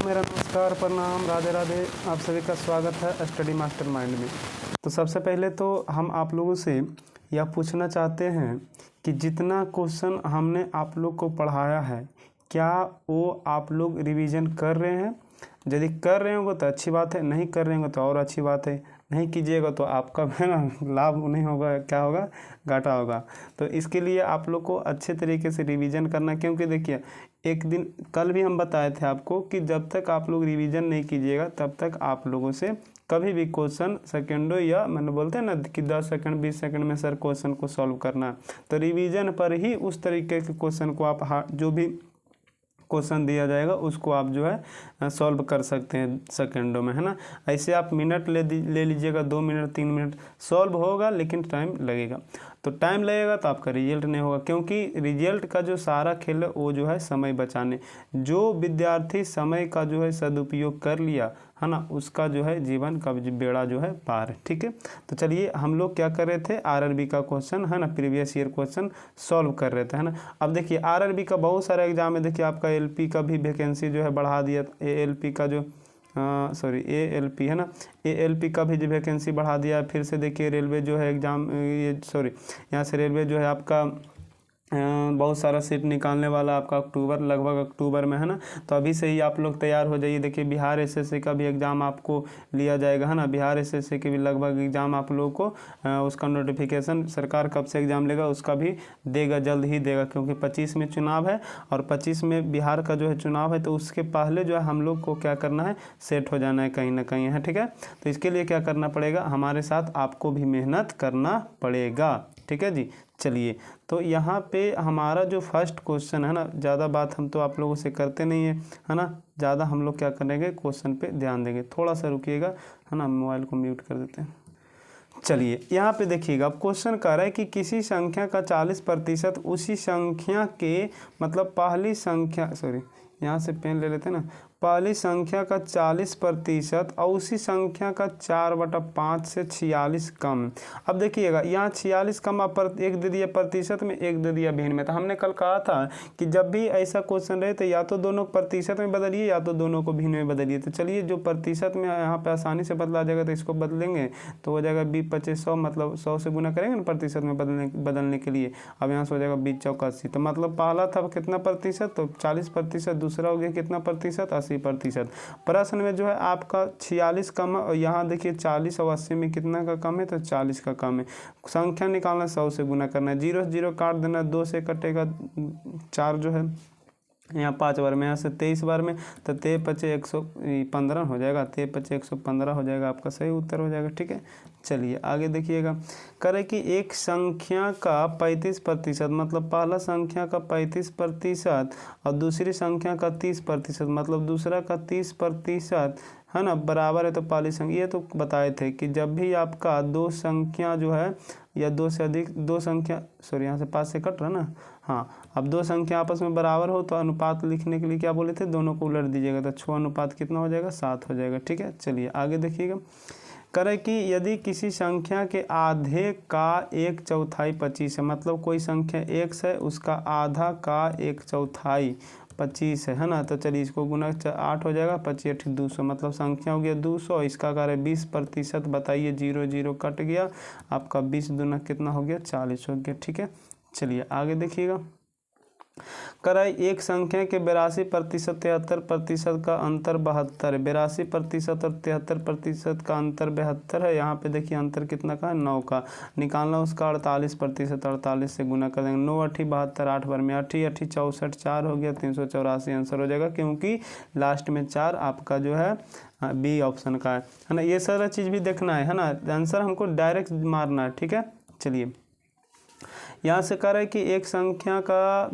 मेरा नमस्कार, प्रणाम, राधे राधे। आप सभी का स्वागत है स्टडी मास्टरमाइंड में। तो सबसे पहले तो हम आप लोगों से यह पूछना चाहते हैं कि जितना क्वेश्चन हमने आप लोग को पढ़ाया है, क्या वो आप लोग रिवीजन कर रहे हैं? यदि कर रहे होंगे तो अच्छी बात है, नहीं कर रहे होंगे तो और अच्छी बात है। नहीं कीजिएगा तो आपका है ना लाभ नहीं होगा, क्या होगा, घाटा होगा। तो इसके लिए आप लोग को अच्छे तरीके से रिवीजन करना, क्योंकि देखिए एक दिन कल भी हम बताए थे आपको कि जब तक आप लोग रिवीजन नहीं कीजिएगा तब तक आप लोगों से कभी भी क्वेश्चन सेकेंडों या मैंने बोलते हैं ना कि 10 सेकंड 20 सेकंड में सर क्वेश्चन को सॉल्व करना, तो रिवीजन पर ही उस तरीके के क्वेश्चन को आप जो भी क्वेश्चन दिया जाएगा उसको आप जो है सॉल्व कर सकते हैं सेकंडों में, है ना। ऐसे आप मिनट ले लीजिएगा, 2 मिनट 3 मिनट सॉल्व होगा, लेकिन टाइम लगेगा। तो टाइम लगेगा तो आपका रिजल्ट नहीं होगा, क्योंकि रिजल्ट का जो सारा खेल है वो जो है समय बचाने। जो विद्यार्थी समय का जो है सदुपयोग कर लिया है ना, उसका जो है जीवन का बेड़ा जो है पार है। ठीक है, तो चलिए हम लोग क्या कर रहे थे, आरआरबी का क्वेश्चन है ना, प्रीवियस ईयर क्वेश्चन सॉल्व कर रहे थे, है ना। अब देखिए आरआरबी का बहुत सारा एग्जाम है। देखिए आपका एलपी का भी वैकेंसी जो है बढ़ा दिया, एएलपी का जो एएलपी है ना, एएलपी का भी जो वैकेंसी बढ़ा दिया। फिर से देखिए रेलवे जो है एग्ज़ाम, यहाँ से रेलवे जो है आपका बहुत सारा सीट निकालने वाला आपका लगभग अक्टूबर में, है ना। तो अभी से ही आप लोग तैयार हो जाइए। देखिए बिहार एसएससी का भी एग्ज़ाम आपको लिया जाएगा, है ना। बिहार एसएससी के भी लगभग एग्ज़ाम आप लोगों को उसका नोटिफिकेशन सरकार कब से एग्ज़ाम लेगा उसका भी देगा, जल्द ही देगा, क्योंकि 25 में चुनाव है और 25 में बिहार का जो है चुनाव है। तो उसके पहले जो है हम लोग को क्या करना है, सेट हो जाना है कहीं ना कहीं, है। ठीक है, तो इसके लिए क्या करना पड़ेगा, हमारे साथ आपको भी मेहनत करना पड़ेगा। ठीक है जी, चलिए। तो यहाँ पे हमारा जो फर्स्ट क्वेश्चन है ना, ज़्यादा बात हम तो आप लोगों से करते नहीं है ना, ज़्यादा हम लोग क्या करेंगे, क्वेश्चन पे ध्यान देंगे। थोड़ा सा रुकिएगा, है ना, मोबाइल को म्यूट कर देते हैं। चलिए यहाँ पे देखिएगा, अब क्वेश्चन कह रहा है कि किसी संख्या का 40% उसी संख्या के मतलब पहली संख्या, यहाँ से पेन ले लेते हैं ना, पहली संख्या का 40% और उसी संख्या का 4/5 से 46 कम। अब देखिएगा यहाँ 46 कम पर एक दे दिया प्रतिशत में, एक दे दिया भिन्न में। तो हमने कल कहा था कि जब भी ऐसा क्वेश्चन रहे तो या तो दोनों प्रतिशत में बदलिए या तो दोनों को भिन्न में बदलिए। तो चलिए जो प्रतिशत में यहाँ पे आसानी से बदला जाएगा तो इसको बदलेंगे तो हो जाएगा 20/25 मतलब 100 से गुना करेंगे ना प्रतिशत में बदलने के लिए। अब यहाँ से हो जाएगा 20×4 = 80। तो मतलब पहला था कितना प्रतिशत, तो 40%, दूसरा हो गया कितना प्रतिशत, 80%। प्रश्न में जो है आपका 46 कम है और यहाँ देखिए 40 और 80 में कितना का कम है, तो 40 का कम है। संख्या निकालना 100 से गुना करना है, 0 0 काट देना, 2 से कटेगा 4 जो है यहाँ 5 बार में, यहाँ से 23 बार में, तो 23×5 = 115 हो जाएगा, 23×5 = 115 हो जाएगा, आपका सही उत्तर हो जाएगा। ठीक है, चलिए आगे देखिएगा, करें कि एक संख्या का 35% मतलब पहला संख्या का 35% और दूसरी संख्या का 30% मतलब दूसरा का 30%, है ना, बराबर है तो पहली संख्या। ये तो बताए थे कि जब भी आपका दो संख्या जो है या दो से अधिक दो संख्या, यहाँ से 5 से कट रहा ना, हाँ, अब दो संख्या आपस में बराबर हो तो अनुपात लिखने के लिए क्या बोले थे, दोनों को उलट दीजिएगा, तो 6 अनुपात कितना हो जाएगा, 7 हो जाएगा। ठीक है, चलिए आगे देखिएगा, करें कि यदि किसी संख्या के आधे का 1/4 25 है, मतलब कोई संख्या x है उसका आधा का 1/4 25 है ना। तो चलिए इसको गुना 8 हो जाएगा, 25 × 200 मतलब संख्या हो गया 200। इसका कार्य 20%, बताइए 0 0 कट गया, आपका 20 दूना कितना हो गया, 40 हो गया। ठीक है, चलिए आगे देखिएगा, कराई एक संख्या के 82% 73% का अंतर 72 है। 82% और 73% का अंतर 72 है। यहाँ पे देखिए अंतर कितना का है, 9 का। निकालना उसका 48%, 48 से गुना कर देंगे, 9 8 72, 8 बार में 8 8 64, 4 हो गया, 384 आंसर हो जाएगा, क्योंकि लास्ट में 4 आपका जो है बी ऑप्शन का है ना। ये सारा चीज़ भी देखना है ना, आंसर हमको डायरेक्ट मारना है। ठीक है, चलिए यहाँ से कह रहा है कि एक संख्या का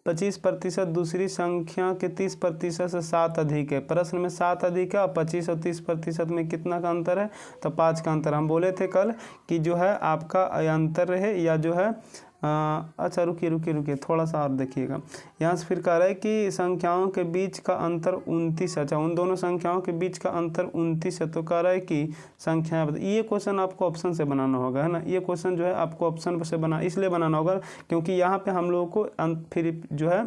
25% दूसरी संख्या के 30% से 7 अधिक है। प्रश्न में 7 अधिक है और 25 और 30% में कितना का अंतर है, तो 5 का अंतर। हम बोले थे कल कि जो है आपका अंतर रहे या जो है अच्छा रुकिए थोड़ा सा और देखिएगा। यहाँ से फिर कह रहा है कि संख्याओं के बीच का अंतर 29। अच्छा, उन दोनों संख्याओं के बीच का अंतर 29 है। तो कह रहा है कि संख्या, ये क्वेश्चन आपको ऑप्शन से बनाना होगा, है ना। ये क्वेश्चन जो है आपको ऑप्शन से इसलिए बनाना होगा क्योंकि यहाँ पे हम लोगों को फिर जो है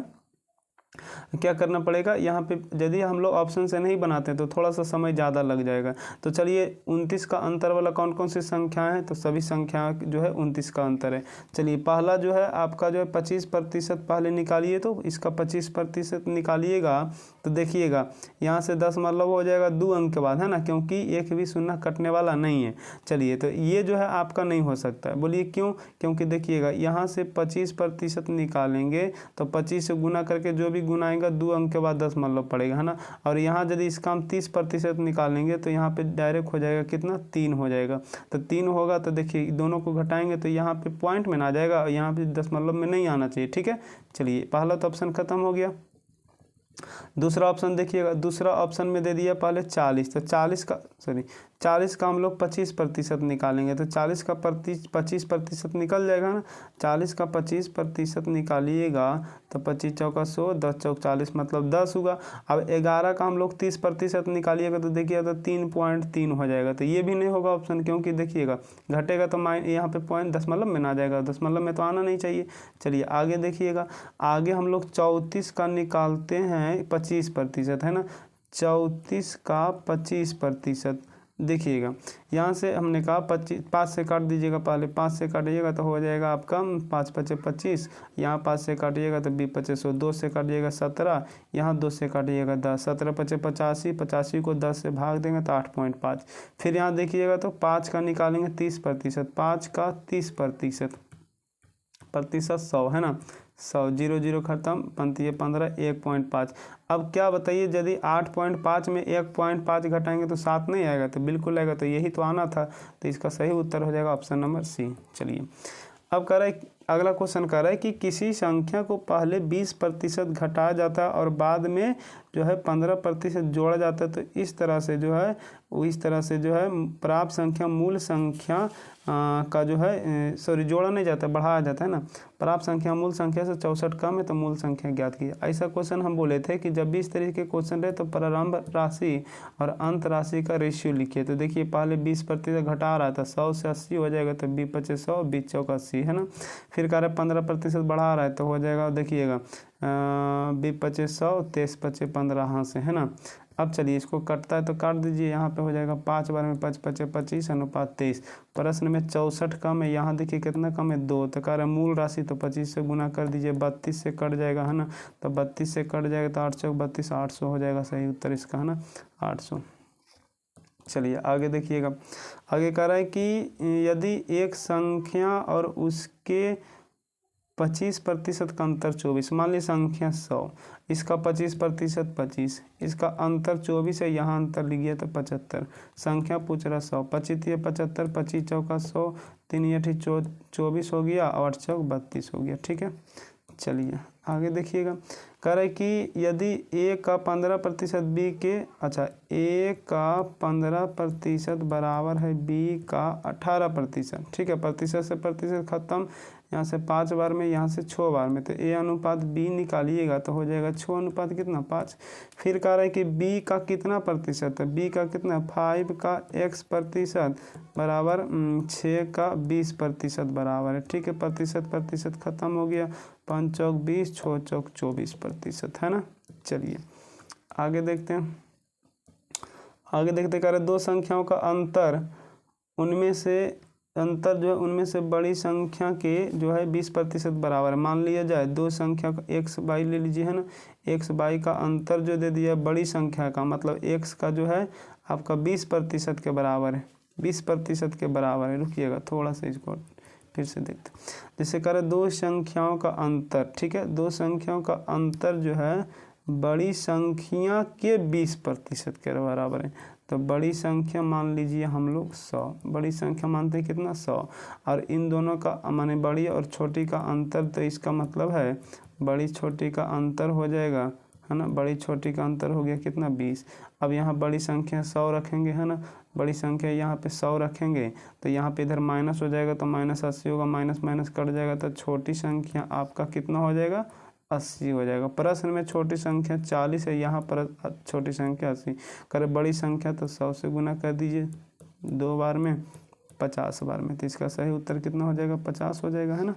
क्या करना पड़ेगा यहाँ पे, यदि हम लोग ऑप्शन से नहीं बनाते तो थोड़ा सा समय ज़्यादा लग जाएगा। तो चलिए 29 का अंतर वाला कौन कौन सी संख्याएँ हैं, तो सभी संख्या जो है 29 का अंतर है। चलिए पहला जो है आपका जो है 25% पहले निकालिए, तो इसका 25% निकालिएगा तो देखिएगा यहाँ से 10 मतलब हो जाएगा 2 अंक के बाद, है ना, क्योंकि एक भी शून्य कटने वाला नहीं है। चलिए तो ये जो है आपका नहीं हो सकता है। बोलिए क्यों? क्योंकि देखिएगा यहाँ से 25% निकालेंगे तो 25 से गुना करके जो भी गुना आएगा 2 अंक के बाद 10 मतलब पड़ेगा, है ना। और यहाँ यदि इसका हम 30% निकालेंगे तो यहाँ पे डायरेक्ट हो जाएगा कितना, 3 हो जाएगा। तो 3 होगा तो देखिए दोनों को घटाएंगे तो यहाँ पे पॉइंट में ना आ जाएगा और यहाँ पे 10 मतलब में नहीं आना चाहिए। ठीक है, चलिए पहला तो ऑप्शन खत्म हो गया। दूसरा ऑप्शन देखिएगा, दूसरा ऑप्शन में दे दिया पहले 40, तो 40 का हम लोग 25% निकालेंगे तो 40 का 25% निकल जाएगा ना। 40 का 25% निकालिएगा तो 25 चौका 100, 10 चौक 40 मतलब 10 होगा। अब 11 का हम लोग 30% निकालिएगा तो देखिए तो 3.3 हो जाएगा। तो ये भी नहीं होगा ऑप्शन, क्योंकि देखिएगा घटेगा तो यहाँ पे पॉइंट 10 मतलब में ना आ जाएगा, 10 मतलब में तो आना नहीं चाहिए। चलिए आगे देखिएगा, आगे हम लोग 34 का निकालते हैं 25%, है ना। 34 का 25% देखिएगा, यहाँ से हमने कहा 5 से काट दीजिएगा, पहले 5 से काटिएगा तो हो जाएगा आपका 5 पचे 25, यहाँ 5 से काटिएगा तो 20 पचे 100, 2 से काटिएगा 17, यहाँ 2 से काटिएगा 10, 17 पचे 85, 85 को 10 से भाग देंगे तो 8.5। फिर यहाँ देखिएगा तो 5 का निकालेंगे 30%, 5 का 30% 100, है ना। 100 0 0 खत्म, बनती है 15, 1.5। अब क्या बताइए, यदि 8.5 में 1.5 घटाएंगे तो 7 नहीं आएगा, तो बिल्कुल आएगा, तो यही तो आना था। तो इसका सही उत्तर हो जाएगा ऑप्शन नंबर सी। चलिए अब कह रहा है, अगला क्वेश्चन कह रहा है कि किसी संख्या को पहले 20% घटाया जाता है और बाद में जो है 15% जोड़ा जाता है, तो इस तरह से जो है प्राप्त संख्या मूल संख्या का जो है जोड़ा नहीं जाता, बढ़ाया जाता है ना। प्राप्त संख्या मूल संख्या से 64 कम है तो मूल संख्या ज्ञात कीजिए। ऐसा क्वेश्चन हम बोले थे कि जब भी इस तरीके के क्वेश्चन रहे तो प्रारंभ राशि और अंत राशि का रेशियो लिखिए। तो देखिए पहले 20% घटा रहा था, 100 से 80 हो जाएगा तो 20 पचे 100, 20 चौका 80, है ना। फिर कह रहा है 15% बढ़ा रहा है तो हो जाएगा, देखिएगा 20 पचे 100, 23 पचे 15, हाँ से, है ना। अब चलिए इसको कटता है तो काट दीजिए, यहाँ पे हो जाएगा 5 बार में 5 पचे 25 अनुपात 23। प्रश्न में 64 कम है, यहाँ देखिए कितना कम है 2, तो कह रहा है मूल राशि तो 25 से गुना कर दीजिए, 32 से कट जाएगा, है ना। तो 32 से कट जाएगा तो 8 चौक 32, 800 हो जाएगा सही उत्तर इसका, है ना, 800। चलिए आगे देखिएगा, आगे कह रहा है कि यदि एक संख्या और उसके 25% का अंतर 24, मान ली संख्या 100, इसका 25% 25, इसका अंतर 24 है, यहाँ अंतर लिख गया तो 75। संख्या पूछ रहा 100, 25 75, 25 चौका 100, 3 8 24 हो गया, 8 चौक 32 हो गया। ठीक है, चलिए आगे देखिएगा, कह रहा है कि यदि a का 15% b के, अच्छा a का 15% बराबर है b का 18%। ठीक है, प्रतिशत से प्रतिशत खत्म, यहाँ से 5 बार में, यहाँ से 6 बार में, तो a अनुपात b निकालिएगा तो हो जाएगा 6 अनुपात कितना 5। फिर कह रहा है कि b का कितना प्रतिशत है, b का कितना 5 का x% बराबर 6 का 20% बराबर है। ठीक है, प्रतिशत खत्म हो गया, 5 चौक 20, 6 चौक 24%, है ना। चलिए आगे देखते हैं, कह रहे दो संख्याओं का अंतर, उनमें से बड़ी संख्या के जो है 20% बराबर है। मान लिया जाए दो संख्या का x y ले लीजिए, है ना। x y का अंतर जो दे दिया बड़ी संख्या का, मतलब x का जो है आपका 20% के बराबर है, 20% के बराबर है। रुकिएगा थोड़ा सा, इसको फिर से देखते, जैसे कह रहे दो संख्याओं का अंतर, ठीक है, दो संख्याओं का अंतर जो है बड़ी संख्या के 20% के बराबर है। तो बड़ी संख्या मान लीजिए हम लोग 100, बड़ी संख्या मानते हैं कितना 100, और इन दोनों का माने बड़ी और छोटी का अंतर, तो इसका मतलब है बड़ी छोटी का अंतर हो जाएगा, है ना। बड़ी छोटी का अंतर हो गया कितना 20। अब यहाँ बड़ी संख्या 100 रखेंगे, है ना, बड़ी संख्या यहाँ पे 100 रखेंगे तो यहाँ पे इधर माइनस हो जाएगा तो -80 होगा, माइनस कट जाएगा तो छोटी संख्या आपका कितना हो जाएगा 80 हो जाएगा। प्रश्न में छोटी संख्या 40 है, यहाँ पर छोटी संख्या 80। करे बड़ी संख्या तो 100 से गुना कर दीजिए 2 बार में, 50 बार में, तो इसका सही उत्तर कितना हो जाएगा 50 हो जाएगा, है ना।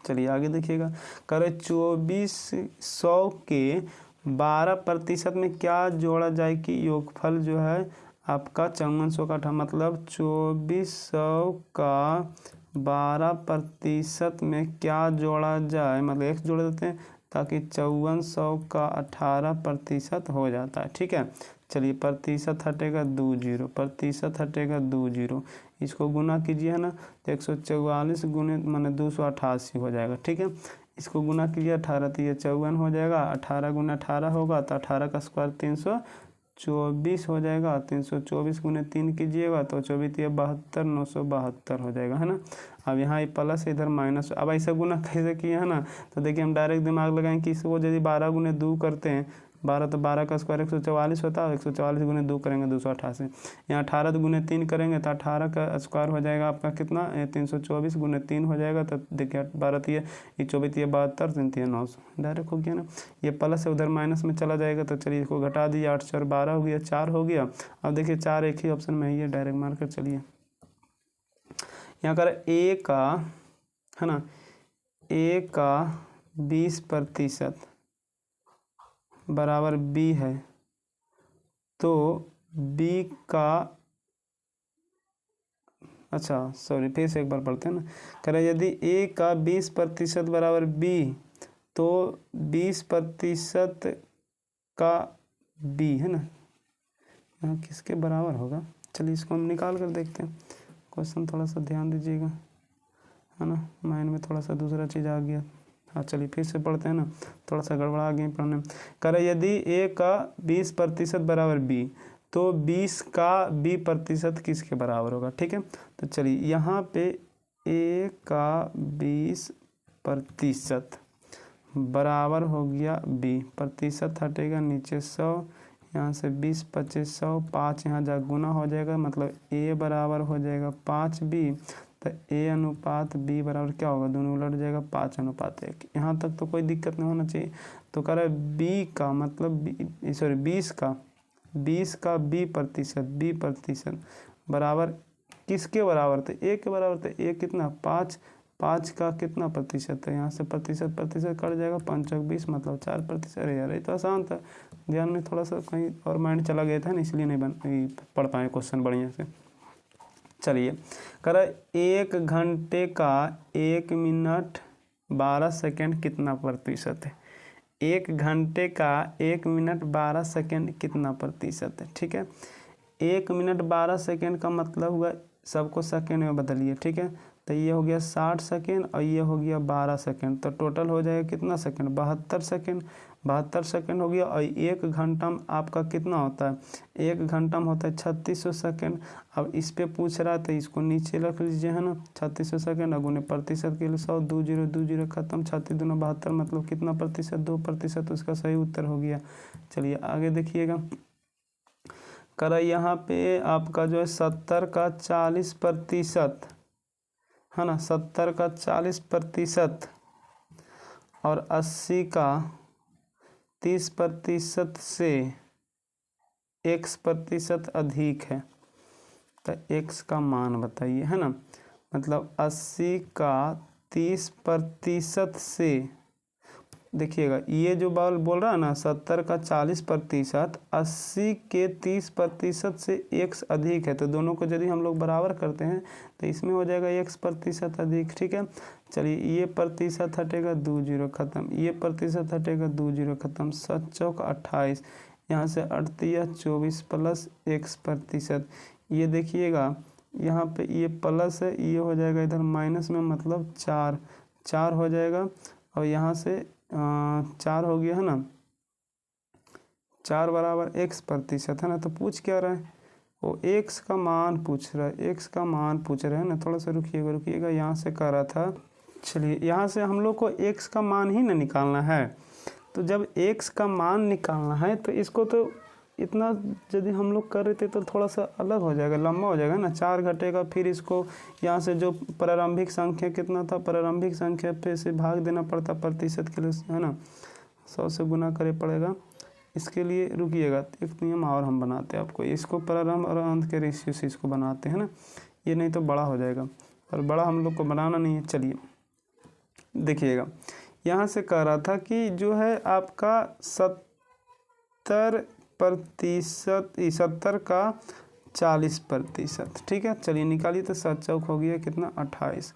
चलिए आगे देखिएगा, करे 2400 के 12% में क्या जोड़ा जाए कि योगफल जो है आपका 5400 का था। मतलब 2400 का 12% में क्या जोड़ा जाए, मतलब x जोड़ देते हैं ताकि 5400 का 18% हो जाता है। ठीक है, चलिए प्रतिशत हटेगा 2 जीरो, प्रतिशत हटेगा 2 जीरो, इसको गुना कीजिए है ना, तो 144 गुने माने 288 हो जाएगा। ठीक है, इसको गुना कीजिए 18 तो ये 54 हो जाएगा, 18 गुना 18 होगा तो 18 का स्क्वायर 324 हो जाएगा, 324 गुने 3 कीजिएगा तो 24 72 972 हो जाएगा, है ना। अब यहाँ ये प्लस इधर माइनस, अब ऐसा गुना कैसे किए है ना, तो देखिए हम डायरेक्ट दिमाग लगाएं कि इसको यदि 12 गुने 2 करते हैं, 12 तो 12 का स्क्वायर 144 होता है, 144 गुने 2 करेंगे 288, यहाँ 18 गुने 3 करेंगे तो 18 का स्क्वायर हो जाएगा आपका कितना 324 गुने 3 हो जाएगा, तो देखिए 12 ये 24 72 3 3 900 डायरेक्ट हो गया ना। ये प्लस है उधर माइनस में चला जाएगा, तो चलिए इसको घटा दिए, 8 4 12 हो गया, 4 हो गया। अब देखिए 4 एक ही ऑप्शन में है, ये डायरेक्ट मार्कर। चलिए यहाँ कर ए का है ना, ए का 20% बराबर बी है, तो बी का, अच्छा सॉरी फिर से एक बार पढ़ते हैं ना, कह रहे यदि ए का 20% बराबर बी, तो 20% का बी है ना, यहाँ किसके बराबर होगा। चलिए इसको हम निकाल कर देखते हैं, क्वेश्चन थोड़ा सा ध्यान दीजिएगा, है ना, माइंड में थोड़ा सा दूसरा चीज़ आ गया। हाँ चलिए फिर से पढ़ते हैं ना, थोड़ा सा गड़बड़ा गया पढ़ने में। कह रहे यदि ए का 20% बराबर बी, तो 20 का बी प्रतिशत किसके बराबर होगा। ठीक है, तो चलिए यहाँ पे ए का 20% बराबर हो गया बी, प्रतिशत हटेगा नीचे 100, यहाँ से 20 25 100, 5 यहाँ जा गुना हो जाएगा, मतलब ए बराबर हो जाएगा 5b, तो ए अनुपात बी बराबर क्या होगा, दोनों उलट जाएगा 5:1। यहाँ तक तो कोई दिक्कत नहीं होना चाहिए। तो कह रहा है बी का मतलब सॉरी 20 का बी प्रतिशत बराबर किसके बराबर, तो ए के बराबर। तो ए कितना 5 का कितना प्रतिशत है, यहाँ से प्रतिशत कट जाएगा, 5 चौक 20 मतलब 4%। अरे यार ये तो आसान था, ध्यान में थोड़ा सा कहीं और माइंड चला गया था ना, इसलिए नहीं पढ़ पाए क्वेश्चन बढ़िया से। चलिए कर 1 घंटे का 1 मिनट 12 सेकेंड कितना प्रतिशत है। 1 घंटे का 1 मिनट 12 सेकेंड कितना प्रतिशत है। ठीक है, 1 मिनट 12 सेकेंड का मतलब हुआ, सबको सेकेंड में बदलिए। ठीक है, तो ये हो गया 60 सेकेंड और ये हो गया 12 सेकेंड, तो टोटल हो जाएगा कितना सेकेंड, 72 सेकेंड। 72 सेकेंड हो गया। और 1 घंटा में आपका कितना होता है, 1 घंटा में होता है 3600 सेकेंड। अब इस पे पूछ रहा है तो इसको नीचे रख लीजिए, है ना, 3600 सेकेंड अगुने प्रतिशत के लिए 100, 2 जीरो 2 जीरो खत्म, 36 दूना 72, मतलब कितना प्रतिशत, 2%, उसका सही उत्तर हो गया। चलिए आगे देखिएगा, करा यहाँ पे आपका जो है 70 का 40% है ना, 70 का 40% और 80 का 30% से x% अधिक है, तो x का मान बताइए, है ना। मतलब 80 का 30% से, देखिएगा ये जो बाल बोल रहा है ना 70 का 40%, 80 के 30% से x अधिक है, तो दोनों को यदि हम लोग बराबर करते हैं तो इसमें हो जाएगा x% अधिक। ठीक है, चलिए ये प्रतिशत हटेगा 2 जीरो खत्म, ये प्रतिशत हटेगा 2 जीरो खत्म, 7 चौक 28, यहाँ से 38 24 प्लस x%। ये देखिएगा यहाँ पे ये प्लस है, ये हो जाएगा इधर माइनस में, मतलब 4 हो जाएगा, और यहाँ से 4 हो गया, है ना, 4 बराबर x% है ना। तो पूछ क्या रहा है, वो x का मान पूछ रहा है, x का मान पूछ रहे हैं ना। थोड़ा सा रुकिएगा, यहाँ से कर रहा था। चलिए यहाँ से हम लोग को x का मान ही ना निकालना है, तो जब x का मान निकालना है तो इसको तो इतना यदि हम लोग कर रहे थे तो थोड़ा सा अलग हो जाएगा, लंबा हो जाएगा ना, 4 घटेगा, फिर इसको यहाँ से जो प्रारंभिक संख्या कितना था, प्रारंभिक संख्या पे से भाग देना पड़ता प्रतिशत के लिए, है ना, 100 से गुना करे पड़ेगा। इसके लिए रुकिएगा, एक नियम और हम बनाते हैं आपको, इसको प्रारंभ और अंत के रेशियो से इसको बनाते हैं ना, ये नहीं तो बड़ा हो जाएगा, और बड़ा हम लोग को बनाना नहीं है। चलिए देखिएगा यहाँ से कह रहा था कि जो है आपका 70% का 40%, ठीक है। चलिए निकालिए, तो 7 चौक हो गया कितना 28।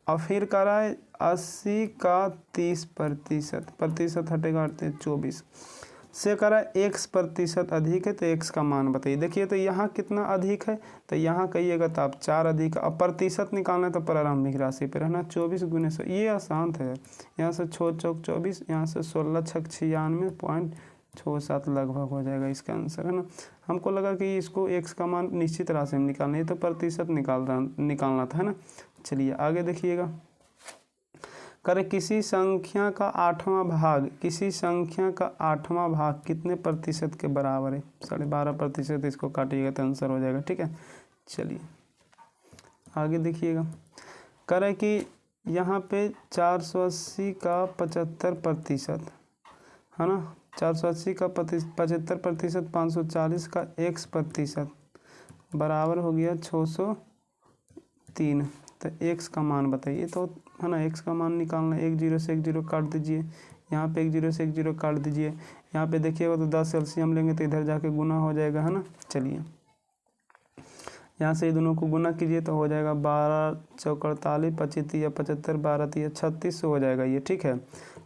और फिर कह रहा है 80 का 30%, प्रतिशत हटेगा 24 से कह रहा है x% अधिक है, तो x का मान बताइए। देखिए तो यहाँ कितना अधिक है, तो यहाँ कहिएगा तो आप 4 अधिक। अब प्रतिशत निकालना है तो प्रारंभिक राशि पर है ना, 24 गुने 100, ये आसान है। यहाँ से 6 चौक 24, यहाँ से 16 छक 96.67 लगभग हो जाएगा इसका आंसर, है ना। हमको लगा कि इसको x का मान निश्चित राशि में निकालना है, तो प्रतिशत निकालना था, है ना। चलिए आगे देखिएगा, करें किसी संख्या का 8वां भाग, किसी संख्या का 8वां भाग कितने प्रतिशत के बराबर है? 12.5%। इसको काटिएगा तो आंसर हो जाएगा, ठीक है। चलिए आगे देखिएगा, करें कि यहाँ पे 480 का 75%, है ना। 480 का 75%, 540 का x% बराबर हो गया 603। तो x का मान बताइए, तो है ना x का मान निकालना है। 1 0 से 1 0 काट दीजिए, यहाँ पे 1 0 से 1 0 काट दीजिए, यहाँ पे देखिएगा तो 10 एलसीएम लेंगे तो इधर जाके गुना हो जाएगा, है ना। चलिए यहाँ से ये दोनों को गुना कीजिए तो हो जाएगा 12 चौक 48, 25 या 75, 12 या 36 हो जाएगा ये, ठीक है।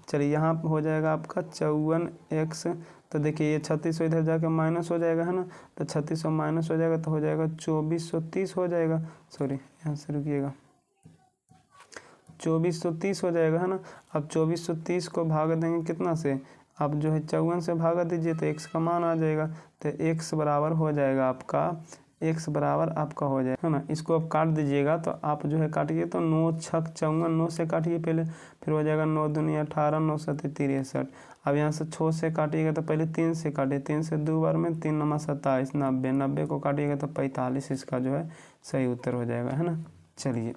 चलिए यहाँ हो जाएगा आपका 54x, तो देखिए ये 3600 इधर जाके माइनस हो जाएगा, है ना। तो 3600 माइनस हो जाएगा तो हो जाएगा 2430 हो जाएगा, सॉरी यहाँ से रुकिएगा, 2430 हो जाएगा, है ना। अब 2430 को भाग देंगे कितना से, आप जो है 54 से भागा दीजिए तो x का मान आ जाएगा। तो x बराबर हो जाएगा आपका, x बराबर आपका हो जाएगा, है ना। इसको आप काट दीजिएगा, तो आप जो है काटिए तो 9 छक 54, 9 से काटिए पहले, फिर हो जाएगा 9 दूनी 18, 9 7 63। अब यहाँ से 6 से काटिएगा तो पहले 3 से काटिए, 3 से 2 बार में 3 9 27, 90, 90 को काटिएगा तो 45, इसका जो है सही उत्तर हो जाएगा, है ना। चलिए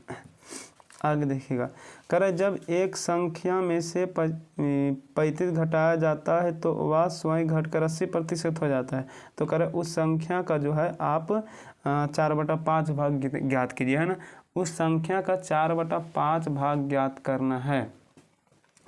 आगे देखिएगा, करें जब एक संख्या में से 35 घटाया जाता है तो वह स्वयं घटकर 80% हो जाता है। तो करें उस संख्या का जो है आप 4/5 भाग ज्ञात कीजिए, है ना। उस संख्या का 4/5 भाग ज्ञात करना है।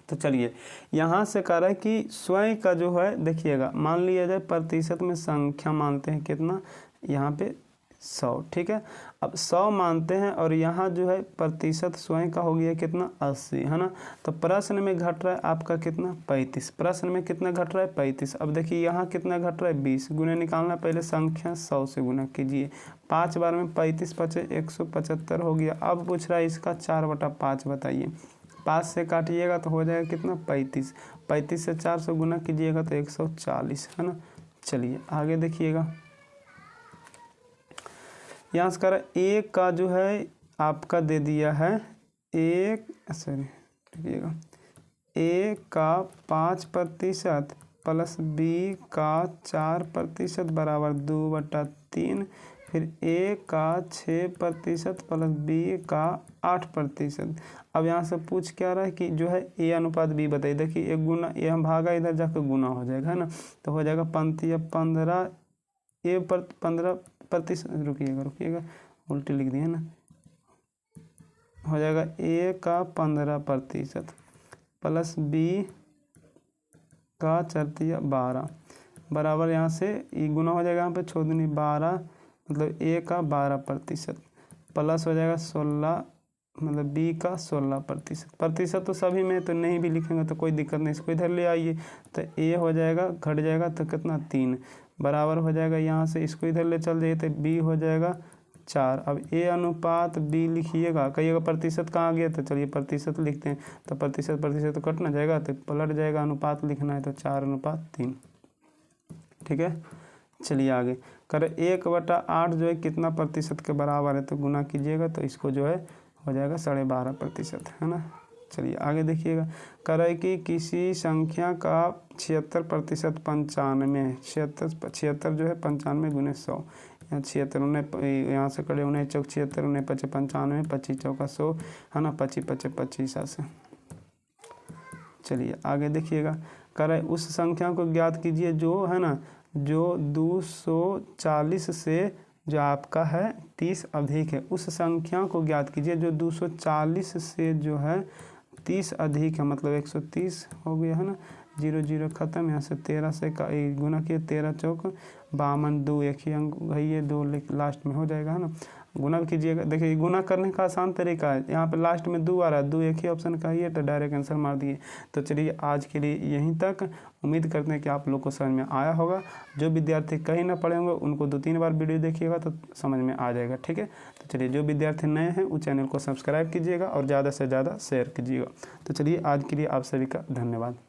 तो चलिए यहाँ से कह रहा है कि स्वयं का जो है, देखिएगा मान लिया जाए प्रतिशत में संख्या मानते हैं कितना, यहाँ पे 100, ठीक है। अब 100 मानते हैं और यहाँ जो है प्रतिशत स्वयं का हो गया कितना 80, है ना। तो प्रश्न में घट रहा है आपका कितना 35, प्रश्न में कितना घट रहा है 35। अब देखिए यहाँ कितना घट रहा है 20, गुने निकालना पहले संख्या 100 से गुना कीजिए, 5 बार में 35 5 175 हो गया। अब पूछ रहा है इसका 4/5 बताइए, 5 से काटिएगा तो हो जाएगा कितना 35, 35 से 400 गुना कीजिएगा तो 140, है ना। चलिए आगे देखिएगा, यहाँ से कर एक का जो है आपका दे दिया है एक, सॉरी देखिएगा, ए का 5% प्लस बी का 4% बराबर 2/3, फिर ए का 6% प्लस बी का 8%। अब यहाँ से पूछ क्या रहा है कि जो है ए अनुपात बी बताइए। देखिए एक गुना ए हम भागा इधर जाकर गुना हो जाएगा, है ना। तो हो जाएगा 15 ए पर 15%, रुकिएगा उल्टी लिख दिए ना, हो जाएगा ए का 15% प्लस बी का 4×12 बराबर, यहाँ से ये गुना हो जाएगा, यहाँ पे छोड़ दूनी 12, मतलब ए का 12% प्लस हो जाएगा 16, मतलब बी का 16%। प्रतिशत तो सभी में तो नहीं भी लिखेंगे तो कोई दिक्कत नहीं, इसको इधर ले आइए तो ए हो जाएगा घट जाएगा तो कितना 3 बराबर हो जाएगा, यहाँ से इसको इधर ले चल जाइए तो बी हो जाएगा 4। अब ए अनुपात बी लिखिएगा, कहिएगा प्रतिशत कहाँ गया, तो चलिए प्रतिशत लिखते हैं। तो प्रतिशत तो कट ना जाएगा तो पलट जाएगा, अनुपात लिखना है तो 4/3, ठीक है। चलिए आगे करें 1/8 जो है कितना प्रतिशत के बराबर है, तो गुना कीजिएगा तो इसको जो है हो जाएगा 12.5%, है ना। चलिए आगे देखिएगा, करे कि किसी संख्या का 76% 95, 76 जो है 95 गुने 100, यहाँ 76 यहाँ से करे 19 चौक 76, 19 5 95, 25 चौका 100, है ना, 25 5 25 से। चलिए आगे देखिएगा, करे उस संख्या को ज्ञात कीजिए जो है ना, जो 240 से जो आपका है 30 अधिक है। उस संख्या को ज्ञात कीजिए जो 240 से जो है 30 अधिक है मतलब 130 हो गया है ना, 0 0 खत्म, यहाँ से 13 से का गुना किए, 13 चौक 52, 2 एक ही अंक है, ये 2 लास्ट में हो जाएगा है ना। गुना कीजिएगा, देखिए गुना करने का आसान तरीका है, यहाँ पे लास्ट में 2 आ रहा है, 2 एक ही ऑप्शन का ही है तो डायरेक्ट आंसर मार दिए। तो चलिए आज के लिए यहीं तक, उम्मीद करते हैं कि आप लोग को समझ में आया होगा। जो विद्यार्थी कहीं ना पढ़े होंगे उनको 2-3 बार वीडियो देखिएगा तो समझ में आ जाएगा, ठीक है। तो चलिए जो विद्यार्थी नए हैं वो चैनल को सब्सक्राइब कीजिएगा और ज़्यादा से ज़्यादा शेयर कीजिएगा। तो चलिए आज के लिए आप सभी का धन्यवाद।